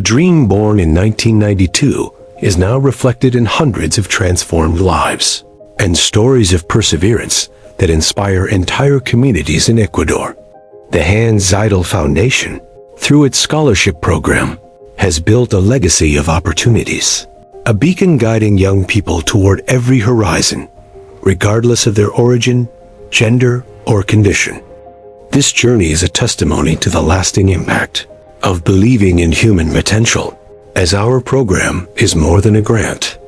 dream born in 1992 is now reflected in hundreds of transformed lives and stories of perseverance that inspire entire communities in Ecuador. The Hanns Seidel Foundation, through its scholarship program, has built a legacy of opportunities, a beacon guiding young people toward every horizon, regardless of their origin, gender, or condition. This journey is a testimony to the lasting impact of believing in human potential, as our program is more than a grant.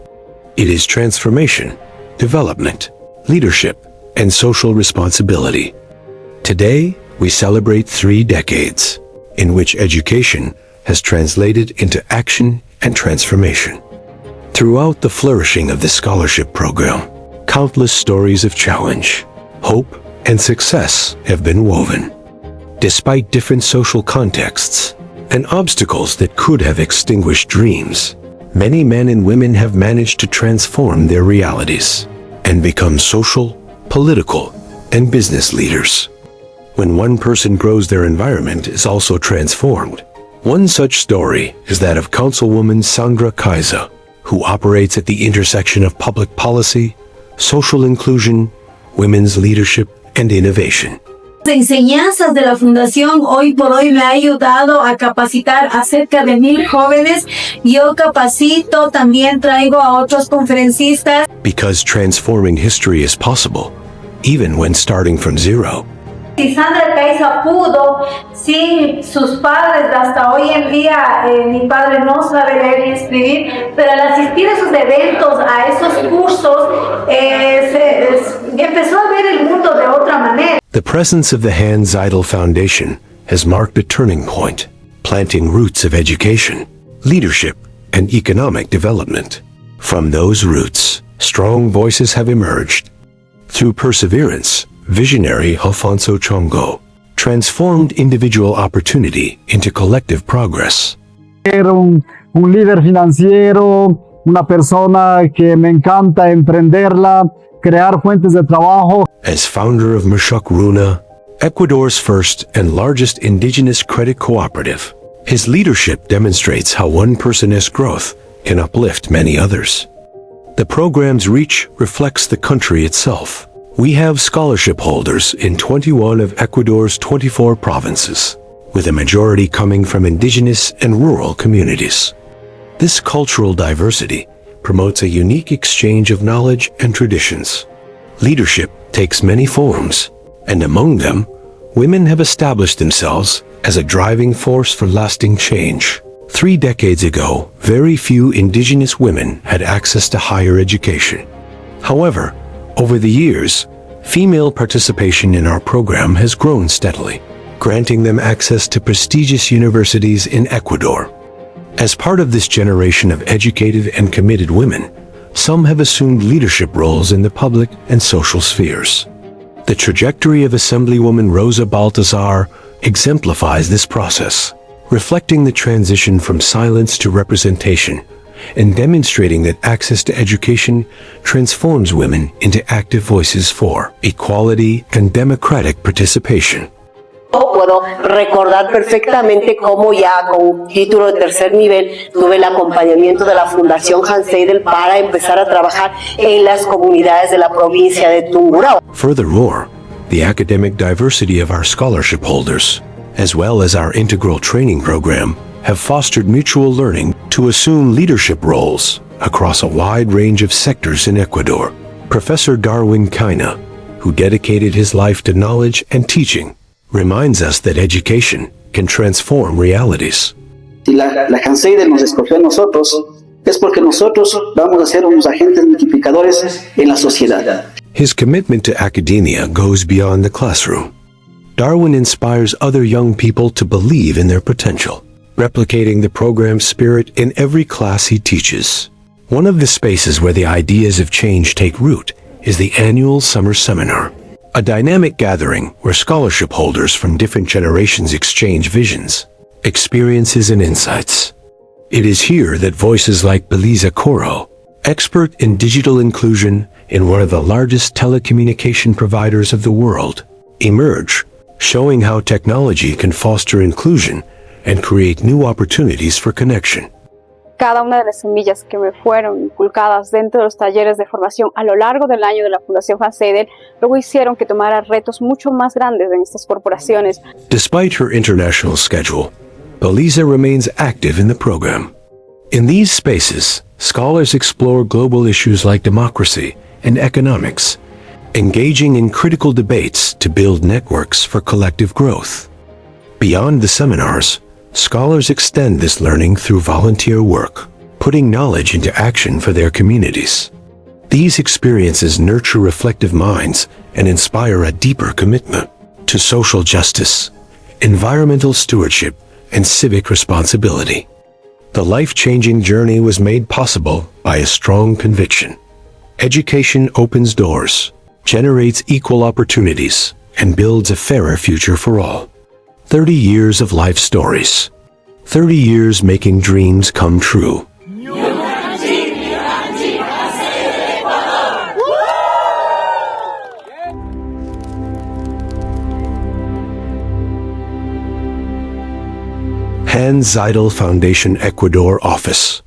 It is transformation, development, leadership, and social responsibility. Today, we celebrate 3 decades in which education has translated into action and transformation. Throughout the flourishing of the scholarship program, countless stories of challenge, hope, and success have been woven. Despite different social contexts and obstacles that could have extinguished dreams, many men and women have managed to transform their realities and become social, political, and business leaders. When one person grows, their environment is also transformed. One such story is that of Councilwoman Sandra Kaiser, who operates at the intersection of public policy, social inclusion, women's leadership, and innovation. Las enseñanzas de la Fundación hoy por hoy me ha ayudado a capacitar a cerca de 1,000 jóvenes. Yo capacito, también traigo a otros conferencistas. Because transforming history is possible, even when starting from zero. Si Sandra Kaiser pudo, sin sus padres, hasta hoy en día mi padre no sabe leer y escribir, pero al asistir a esos eventos, a esos cursos, empezó a ver el mundo de otra manera. The presence of the Hanns Seidel Foundation has marked a turning point, planting roots of education, leadership, and economic development. From those roots, strong voices have emerged. Through perseverance, visionary Alfonso Chongo transformed individual opportunity into collective progress. Era un líder financiero, una persona que me encanta emprenderla, crear fuentes de trabajo. As founder of Mashuk Runa, Ecuador's first and largest indigenous credit cooperative, his leadership demonstrates how one person's growth can uplift many others. The program's reach reflects the country itself. We have scholarship holders in 21 of Ecuador's 24 provinces, with a majority coming from indigenous and rural communities. This cultural diversity promotes a unique exchange of knowledge and traditions. Leadership takes many forms, and among them, women have established themselves as a driving force for lasting change. 3 decades ago, very few indigenous women had access to higher education. However, over the years, female participation in our program has grown steadily, granting them access to prestigious universities in Ecuador. As part of this generation of educated and committed women, some have assumed leadership roles in the public and social spheres. The trajectory of Assemblywoman Rosa Baltazar exemplifies this process, reflecting the transition from silence to representation and demonstrating that access to education transforms women into active voices for equality and democratic participation. Puedo recordar perfectamente cómo ya con un título de 3er nivel tuve el acompañamiento de la Fundación Hanns Seidel para empezar a trabajar en las comunidades de la provincia de Tungurahua. Furthermore, the academic diversity of our scholarship holders, as well as our integral training program, have fostered mutual learning to assume leadership roles across a wide range of sectors in Ecuador. Professor Darwin Kaina, who dedicated his life to knowledge and teaching, reminds us that education can transform realities. Si la Hanns Seidel nos escogió a nosotros, es porque nosotros vamos a ser unos agentes multiplicadores en la sociedad. His commitment to academia goes beyond the classroom. Darwin inspires other young people to believe in their potential, replicating the program's spirit in every class he teaches. One of the spaces where the ideas of change take root is the annual summer seminar, a dynamic gathering where scholarship holders from different generations exchange visions, experiences, and insights. It is here that voices like Belisa Coro, expert in digital inclusion in one of the largest telecommunication providers of the world, emerge, showing how technology can foster inclusion and create new opportunities for connection. Cada una de las semillas que me fueron inculcadas dentro de los talleres de formación a lo largo del año de la Fundación Hanns Seidel luego hicieron que tomara retos mucho más grandes en estas corporaciones. Despite her international schedule, Belisa remains active in the program. In these spaces, scholars explore global issues like democracy and economics, engaging in critical debates to build networks for collective growth. Beyond the seminars, scholars extend this learning through volunteer work, putting knowledge into action for their communities. These experiences nurture reflective minds and inspire a deeper commitment to social justice, environmental stewardship, and civic responsibility. The life-changing journey was made possible by a strong conviction. Education opens doors, generates equal opportunities, and builds a fairer future for all. 30 years of life stories. 30 years making dreams come true. Hanns Seidel Foundation Ecuador Office.